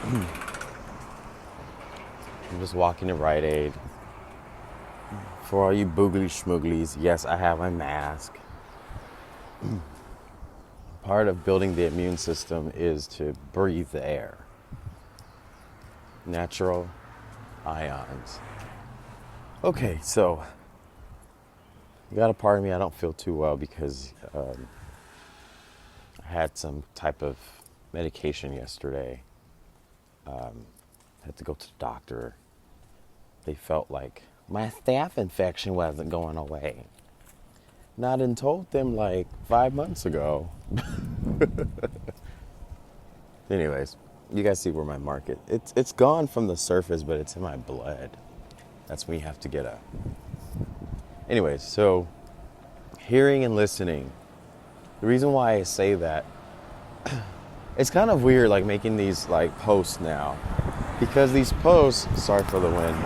I'm just walking to Rite Aid. For all you boogly schmooglies, yes, I have my mask. Part of building the immune system is to breathe the air. Natural ions. Okay, so you got a part of me I don't feel too well because I had some type of medication yesterday. Had to go to the doctor. They felt like my staph infection wasn't going away. And I done told them like 5 months ago. Anyways, you guys see where my market, it's gone from the surface, but it's in my blood. That's when you have to get a. Anyways, so hearing and listening. The reason why I say that, it's kind of weird like making these like posts now. Because these posts, sorry for the wind.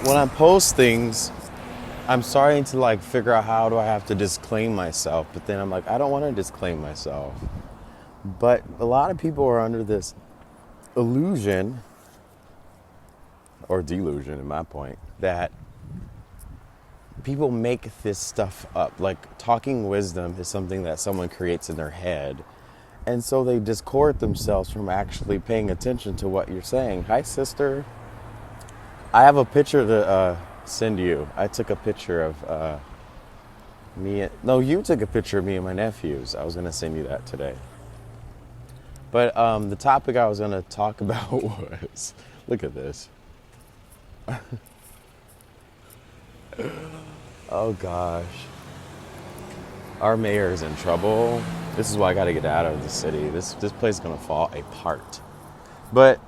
When I post things, I'm starting to like figure out how do I have to disclaim myself. But then I'm like, I don't want to disclaim myself. But a lot of people are under this illusion, or delusion in my point, that people make this stuff up. Like talking wisdom is something that someone creates in their head. And so they discord themselves from actually paying attention to what you're saying. Hi, sister. I have a picture to send you. I took a picture of me. No, you took a picture of me and my nephews. I was going to send you that today. But the topic I was going to talk about was, look at this. Oh gosh. Our mayor is in trouble. This is why I got to get out of the city. This place is going to fall apart. But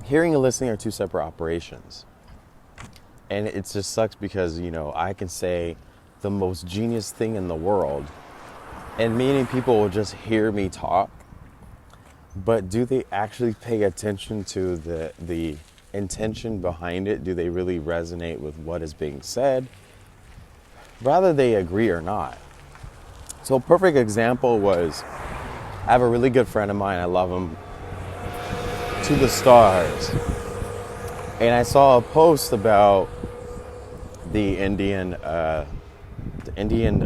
hearing and listening are two separate operations. And it just sucks because, you know, I can say the most genius thing in the world, and many people will just hear me talk. But do they actually pay attention to the intention behind it? Do they really resonate with what is being said? Rather they agree or not. So a perfect example was, I have a really good friend of mine, I love him to the stars. And I saw a post about the Indian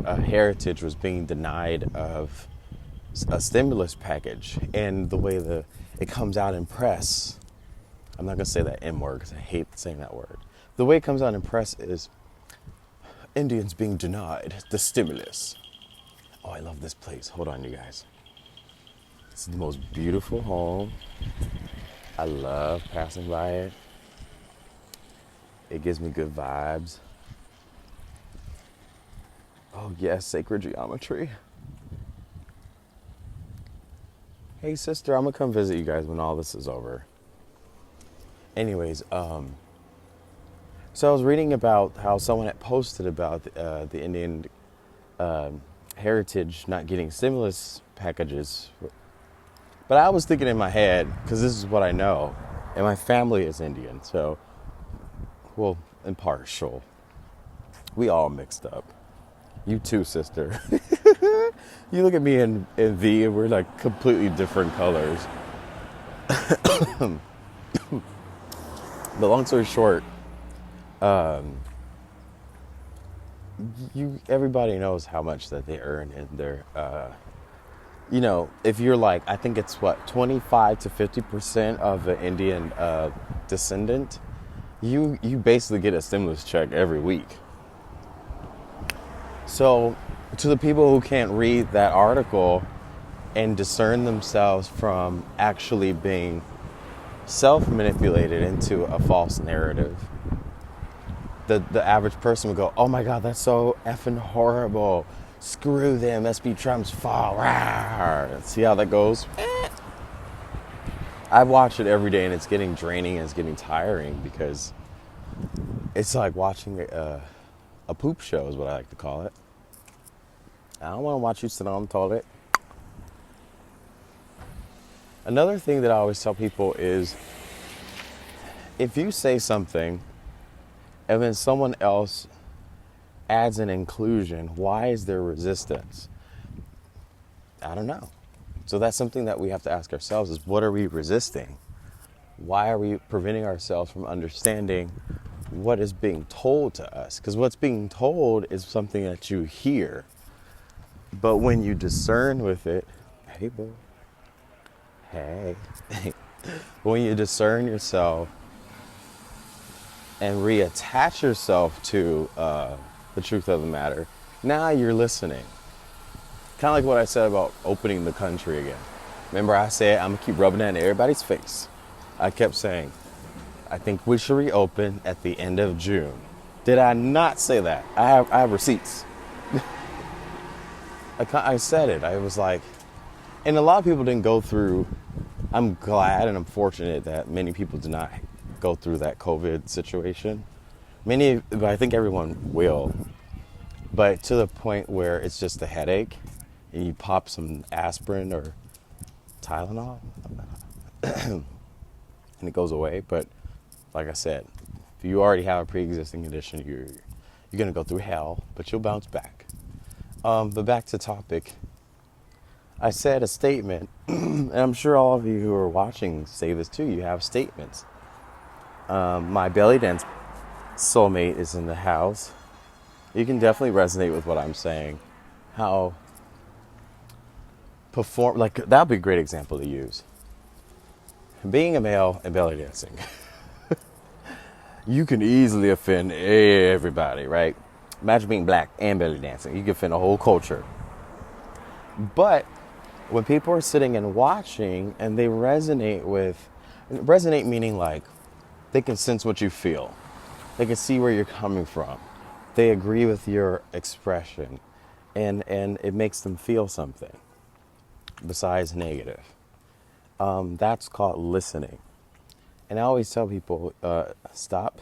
heritage was being denied of a stimulus package. And the way it comes out in press, I'm not going to say that M word because I hate saying that word. The way it comes out in press is Indians being denied the stimulus. Oh, I love this place. Hold on, you guys. It's the most beautiful home. I love passing by it. It gives me good vibes. Oh, yes, sacred geometry. Hey, sister, I'm going to come visit you guys when all this is over. Anyways, so I was reading about how someone had posted about the Indian heritage not getting stimulus packages. But I was thinking in my head, because this is what I know, and my family is Indian, so, well, impartial. We all mixed up. You too, sister. You look at me in V, and we're like completely different colors. But long story short, everybody knows how much that they earn in their, you know, if you're like, I think it's what, 25 to 50% of an Indian descendant, you basically get a stimulus check every week. So to the people who can't read that article and discern themselves from actually being self-manipulated into a false narrative, the average person would go, oh my God, that's so effing horrible. Screw them, SB Trump's fall. Rawr. See how that goes? I watch it every day and it's getting draining and it's getting tiring because it's like watching a poop show is what I like to call it. I don't want to watch you sit on the toilet. Another thing that I always tell people is, if you say something and then someone else adds an inclusion, why is there resistance? I don't know. So that's something that we have to ask ourselves is what are we resisting? Why are we preventing ourselves from understanding what is being told to us? Because what's being told is something that you hear. But when you discern with it, hey, boo, hey, when you discern yourself and reattach yourself to the truth of the matter, now you're listening. Kind of like what I said about opening the country again. Remember I said I'm going to keep rubbing that in everybody's face. I kept saying, I think we should reopen at the end of June. Did I not say that? I have receipts. I said it. I was like, and a lot of people didn't go through. I'm glad and I'm fortunate that many people did not go through that COVID situation. But I think everyone will. But to the point where it's just a headache and you pop some aspirin or Tylenol and it goes away. But like I said, if you already have a pre-existing condition, you're going to go through hell, but you'll bounce back. But back to topic. I said a statement, and I'm sure all of you who are watching say this too. You have statements. My belly dance soulmate is in the house. You can definitely resonate with what I'm saying. How that would be a great example to use. Being a male and belly dancing, you can easily offend everybody, right? Imagine being black and belly dancing. You can offend a whole culture. But when people are sitting and watching and they resonate meaning like they can sense what you feel. They can see where you're coming from. They agree with your expression and it makes them feel something besides negative. That's called listening. And I always tell people, stop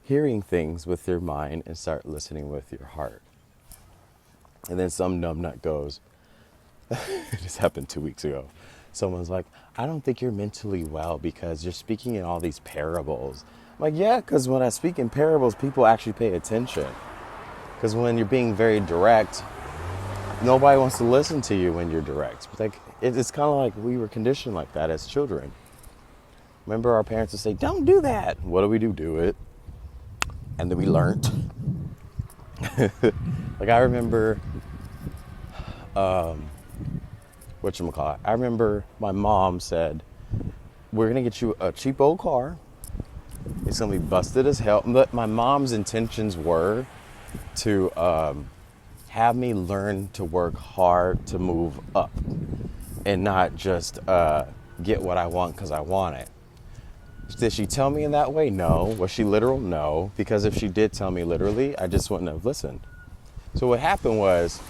hearing things with your mind and start listening with your heart. And then some numbnut goes, this happened 2 weeks ago. Someone's like, I don't think you're mentally well because you're speaking in all these parables. I'm like, yeah, because when I speak in parables, people actually pay attention. Because when you're being very direct, nobody wants to listen to you when you're direct. Like, it's kind of like we were conditioned like that as children. Remember our parents would say, don't do that. What do? Do it. And then we learned. Like I remember, whatchamacallit, I remember my mom said, we're going to get you a cheap old car. It's going to be busted as hell. But my mom's intentions were to have me learn to work hard to move up and not just get what I want because I want it. Did she tell me in that way? No. Was she literal? No. Because if she did tell me literally, I just wouldn't have listened. So what happened was,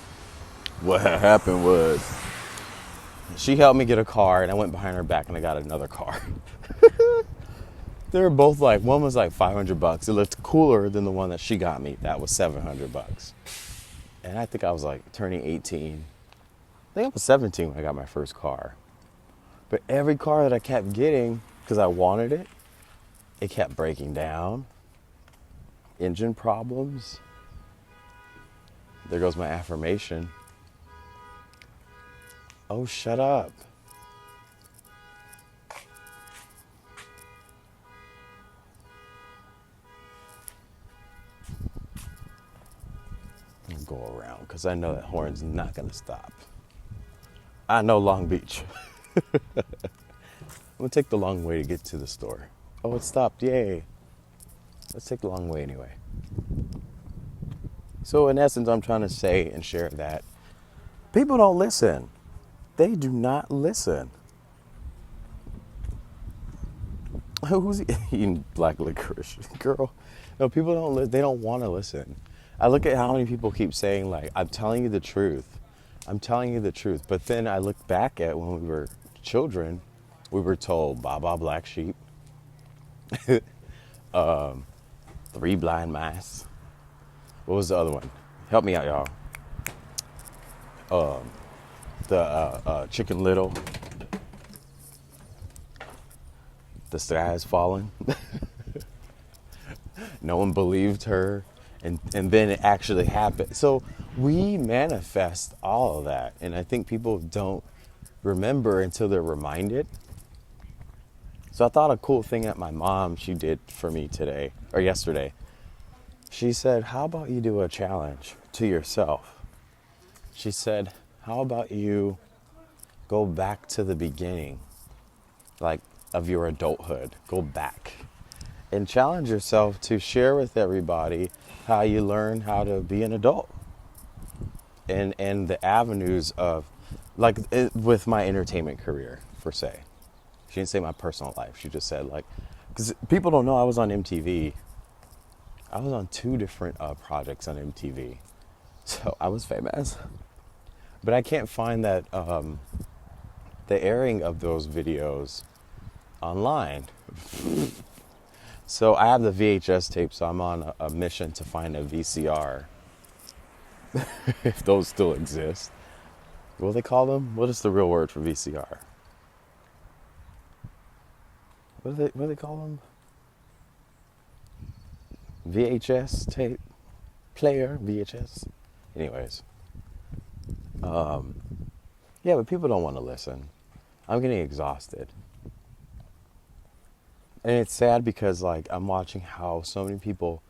she helped me get a car and I went behind her back and I got another car. They were both like, one was like $500. It looked cooler than the one that she got me. That was $700. And I think I was like turning 18. I think I was 17 when I got my first car. But every car that I kept getting, because I wanted it, it kept breaking down. Engine problems. There goes my affirmation. Oh, shut up. I'll go around because I know that horn's not going to stop. I know Long Beach. I'm going to take the long way to get to the store. Oh, it stopped. Yay. Let's take the long way anyway. So in essence, I'm trying to say and share that people don't listen. They do not listen. Who's eating black licorice? Girl. No, people don't. They don't want to listen. I look at how many people keep saying, like, I'm telling you the truth. I'm telling you the truth. But then I look back at when we were children, we were told, Baba Black Sheep, 3 Blind Mice. What was the other one? Help me out, y'all. The Chicken Little. The sky is falling. No one believed her. And then it actually happened. So we manifest all of that. And I think people don't remember until they're reminded. So I thought a cool thing that my mom, she did for me today, or yesterday, she said, how about you do a challenge to yourself? She said, how about you go back to the beginning, like of your adulthood, go back and challenge yourself to share with everybody how you learn how to be an adult and the avenues of, like with my entertainment career, per se. She didn't say my personal life. She just said, like, because people don't know I was on MTV. I was on 2 different projects on MTV. So I was famous. But I can't find that the airing of those videos online. So I have the VHS tape, so I'm on a mission to find a VCR. If those still exist. What do they call them? What is the real word for VCR? What do they call them? VHS tape player, VHS. Anyways. Yeah, but people don't want to listen. I'm getting exhausted. And it's sad because, like, I'm watching how so many people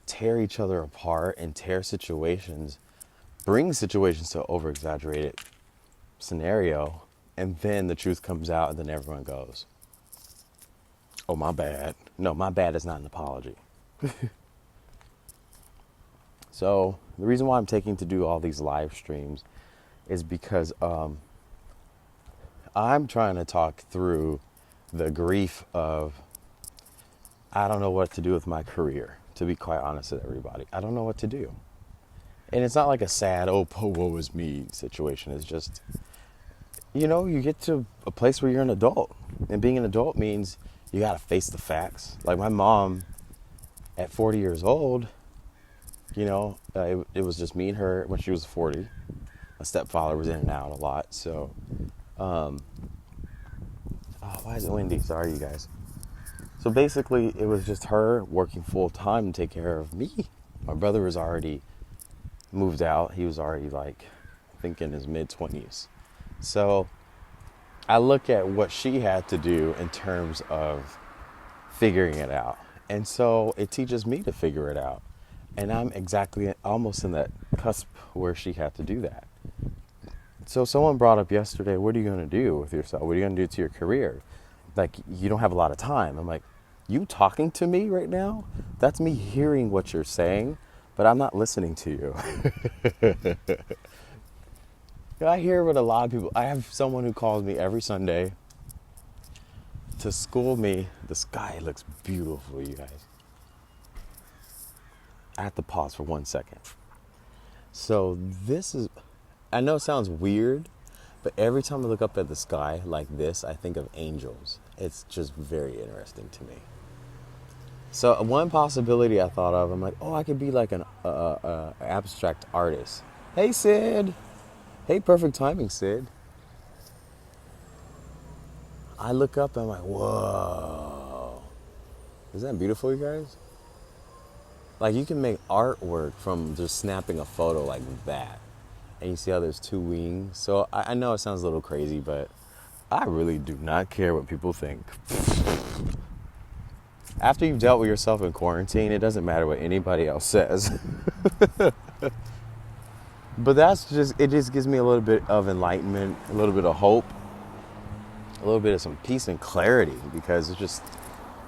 tear each other apart and tear situations, bring situations to over-exaggerated scenario, and then the truth comes out and then everyone goes, oh, my bad. No, my bad is not an apology. So the reason why I'm taking to do all these live streams is because I'm trying to talk through the grief of, I don't know what to do with my career, to be quite honest with everybody. I don't know what to do. And it's not like a sad, oh, woe is me situation. It's just, you get to a place where you're an adult. And being an adult means you got to face the facts. Like my mom, at 40 years old, it was just me and her when she was 40. My stepfather was in and out a lot. So, why is it windy? Sorry, you guys. So basically, it was just her working full time to take care of me. My brother was already moved out. He was already, like, I think in his mid-20s. So I look at what she had to do in terms of figuring it out. And so it teaches me to figure it out. And I'm exactly almost in that cusp where she had to do that. So someone brought up yesterday, what are you going to do with yourself? What are you going to do to your career? Like, you don't have a lot of time. I'm like, you talking to me right now? That's me hearing what you're saying, but I'm not listening to you. I hear what a lot of people, I have someone who calls me every Sunday to school me. The sky looks beautiful, you guys. I have to pause for 1 second. So this is, I know it sounds weird, but every time I look up at the sky like this, I think of angels. It's just very interesting to me. So one possibility I thought of, I'm like, oh, I could be like an abstract artist. Hey, Sid. Hey, perfect timing, Sid. I look up and I'm like, whoa. Isn't that beautiful, you guys? Like, you can make artwork from just snapping a photo like that. And you see how there's 2 wings. So I know it sounds a little crazy, but I really do not care what people think. After you've dealt with yourself in quarantine, it doesn't matter what anybody else says. But it just gives me a little bit of enlightenment, a little bit of hope, a little bit of some peace and clarity, because it's just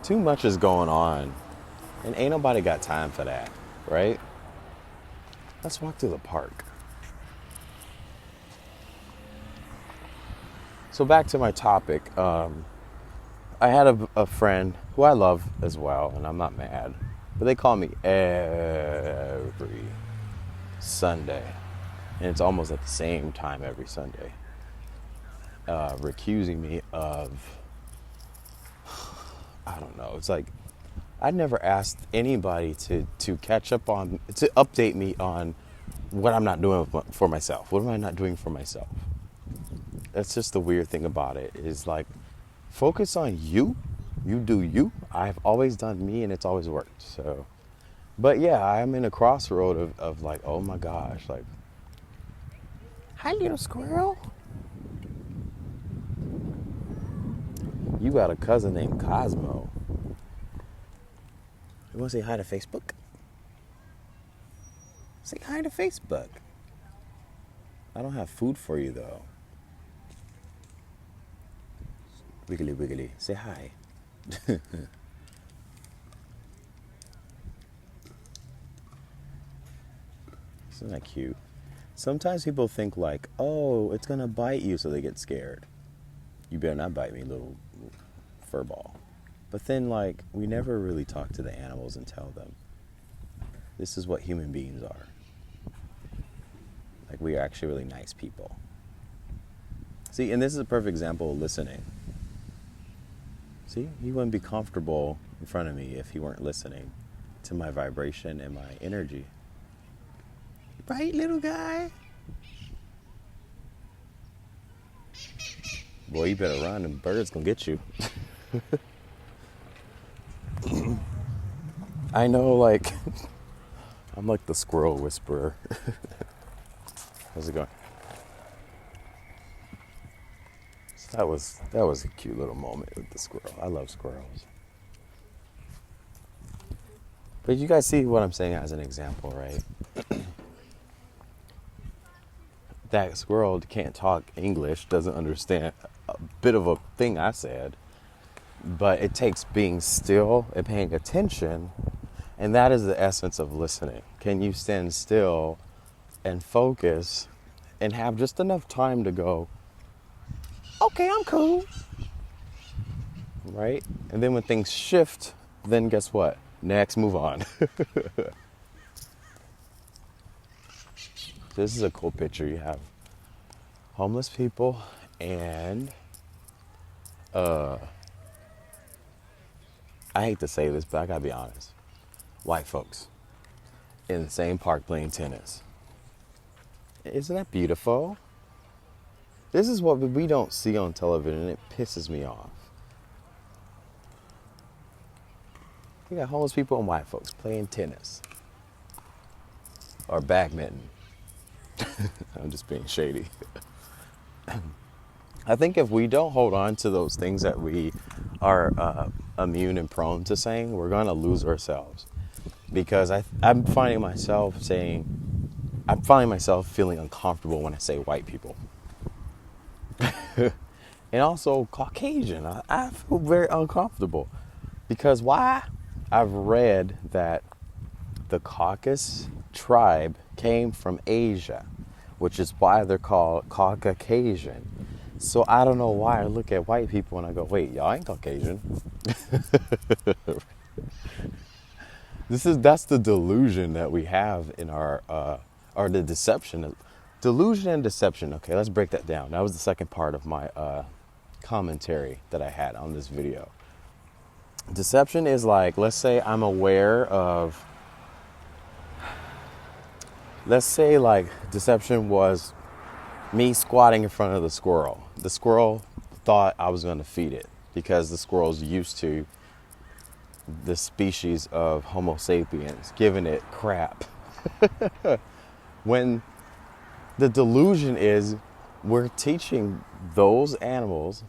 too much is going on. And ain't nobody got time for that, right? Let's walk through the park. So back to my topic. I had a friend who I love as well, and I'm not mad, but they call me every Sunday, and it's almost at the same time every Sunday, recusing me of, I don't know, it's like, I never asked anybody to catch up on, to update me on what I'm not doing for myself. What am I not doing for myself? That's just the weird thing about it, is like, focus on you. You do you. I've always done me, and it's always worked. So, but yeah, I'm in a crossroad of like, oh my gosh, like, hi little squirrel. You got a cousin named Cosmo. You want to say hi to Facebook? Say hi to Facebook. I don't have food for you, though. Wiggly, wiggly. Say hi. Isn't that cute? Sometimes people think like, oh, it's going to bite you, so they get scared. You better not bite me, little furball. But then, like, we never really talk to the animals and tell them, this is what human beings are. Like, we are actually really nice people. See, and this is a perfect example of listening. See, he wouldn't be comfortable in front of me if he weren't listening to my vibration and my energy. Right, little guy? Boy, you better run, them birds gonna get you. I know, like, I'm like the squirrel whisperer. How's it going? So that was a cute little moment with the squirrel. I love squirrels. But you guys see what I'm saying as an example, right? That squirrel can't talk English, doesn't understand a bit of a thing I said, but it takes being still and paying attention, and that is the essence of listening. Can you stand still and focus and have just enough time to go, okay, I'm cool, right? And then when things shift, then guess what? Next, move on. This is a cool picture. You have homeless people and I hate to say this, but I gotta be honest. White folks in the same park playing tennis. Isn't that beautiful? This is what we don't see on television, and it pisses me off. You got homeless people and white folks playing tennis or badminton. I'm just being shady. I think if we don't hold on to those things that we are immune and prone to saying, we're going to lose ourselves. Because I'm finding myself feeling uncomfortable when I say white people. And also Caucasian. I feel very uncomfortable. Because why? I've read that the Caucasus tribe came from Asia, which is why they're called Caucasian. So I don't know why I look at white people and I go, wait, y'all ain't Caucasian. That's the delusion that we have in our, or the deception. Delusion and deception. Okay, let's break that down. That was the second part of my commentary that I had on this video. Deception is like, let's say I'm aware of, let's say like deception was me squatting in front of the squirrel. The squirrel thought I was going to feed it because the squirrel's used to the species of Homo sapiens giving it crap. When the delusion is we're teaching those animals,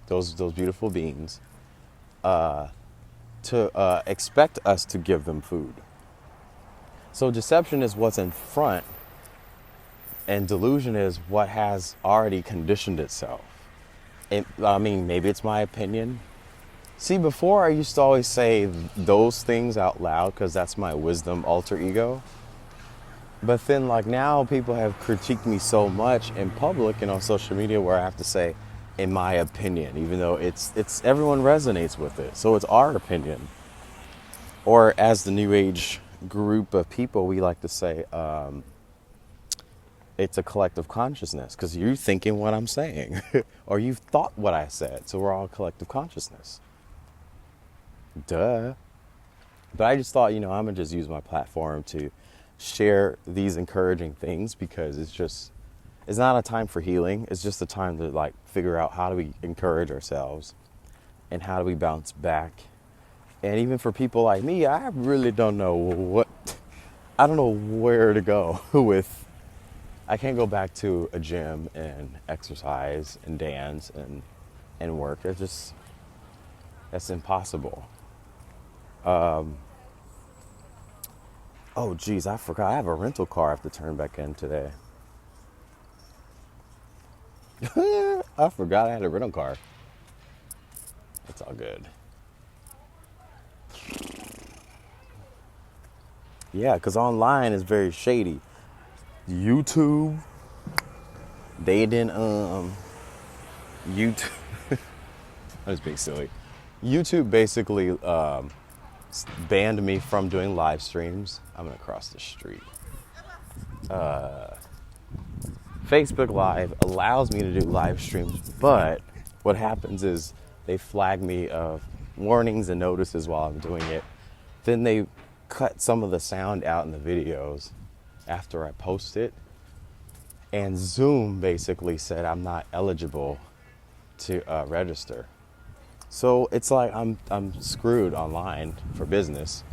those beautiful beings, to expect us to give them food. So deception is what's in front, and delusion is what has already conditioned itself. Maybe it's my opinion. See, before I used to always say those things out loud because that's my wisdom alter ego. But then like now people have critiqued me so much in public and on social media where I have to say, in my opinion, even though it's everyone resonates with it. So it's our opinion. Or as the new age group of people, we like to say, it's a collective consciousness because you're thinking what I'm saying or you've thought what I said. So we're all collective consciousness. Duh. But I just thought, I'm going to just use my platform to share these encouraging things because it's not a time for healing. It's just a time to like figure out how do we encourage ourselves and how do we bounce back. And even for people like me, I really don't know I don't know where to go with. I can't go back to a gym and exercise and dance and work. That's impossible. Oh, geez, I forgot. I have a rental car I have to turn back in today. I forgot I had a rental car. It's all good. Yeah, because online is very shady. YouTube, they didn't, YouTube, I'm just being silly. YouTube basically banned me from doing live streams. I'm gonna cross the street. Facebook Live allows me to do live streams, but what happens is they flag me of warnings and notices while I'm doing it. Then they cut some of the sound out in the videos after I post it. And Zoom basically said I'm not eligible to register. So it's like I'm screwed online for business.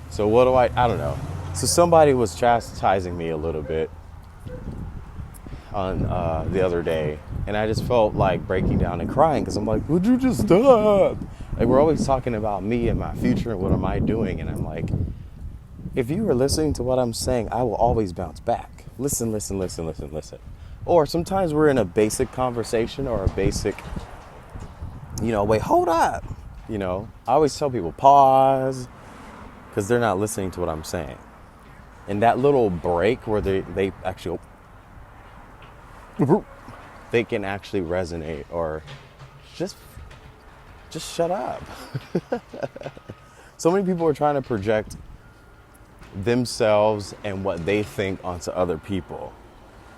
So what do I don't know. So somebody was chastising me a little bit on the other day, and I just felt like breaking down and crying because I'm like, would you just stop? Like, we're always talking about me and my future and what am I doing, and I'm like, if you are listening to what I'm saying, I will always bounce back. Listen. Or sometimes we're in a basic conversation or a basic, wait, hold up. I always tell people pause because they're not listening to what I'm saying. And that little break where they actually, they can actually resonate or just shut up. So many people are trying to project themselves and what they think onto other people.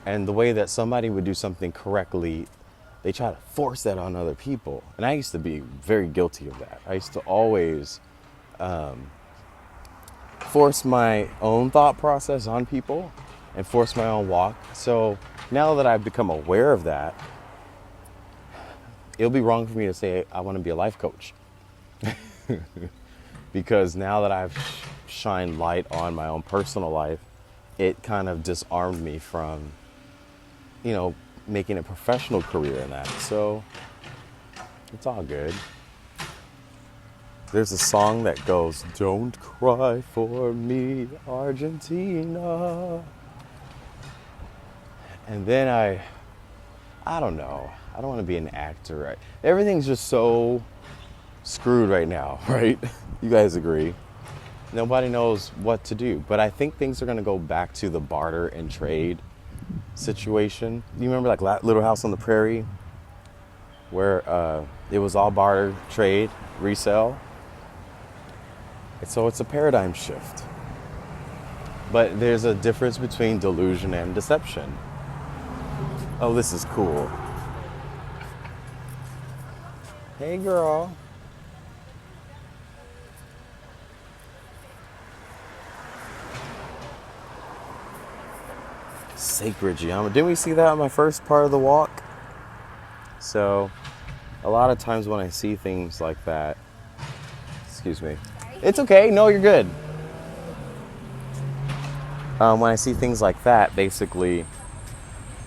And the way that somebody would do something correctly, they try to force that on other people. And I used to be very guilty of that. I used to always force my own thought process on people and force my own walk. So now that I've become aware of that, it'll be wrong for me to say I want to be a life coach. Because now that I've shined light on my own personal life, it kind of disarmed me from, making a professional career in that. So it's all good. There's a song that goes, "Don't cry for me, Argentina." And then I don't know. I don't want to be an actor, right? Everything's just so screwed right now, right? You guys agree? Nobody knows what to do. But I think things are going to go back to the barter and trade situation. You remember like Little House on the Prairie? Where it was all barter, trade, resell. And so it's a paradigm shift. But there's a difference between delusion and deception. Oh, this is cool. Hey, girl. Sacred geometry. Didn't we see that on my first part of the walk? So, a lot of times when I see things like that, excuse me. It's okay. No, you're good. When I see things like that, basically,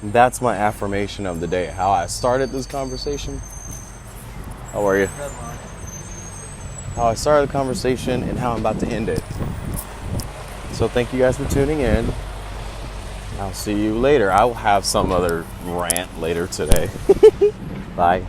that's my affirmation of the day. How I started this conversation. How are you? How I started the conversation and how I'm about to end it. So thank you guys for tuning in. I'll see you later. I will have some other rant later today. Bye.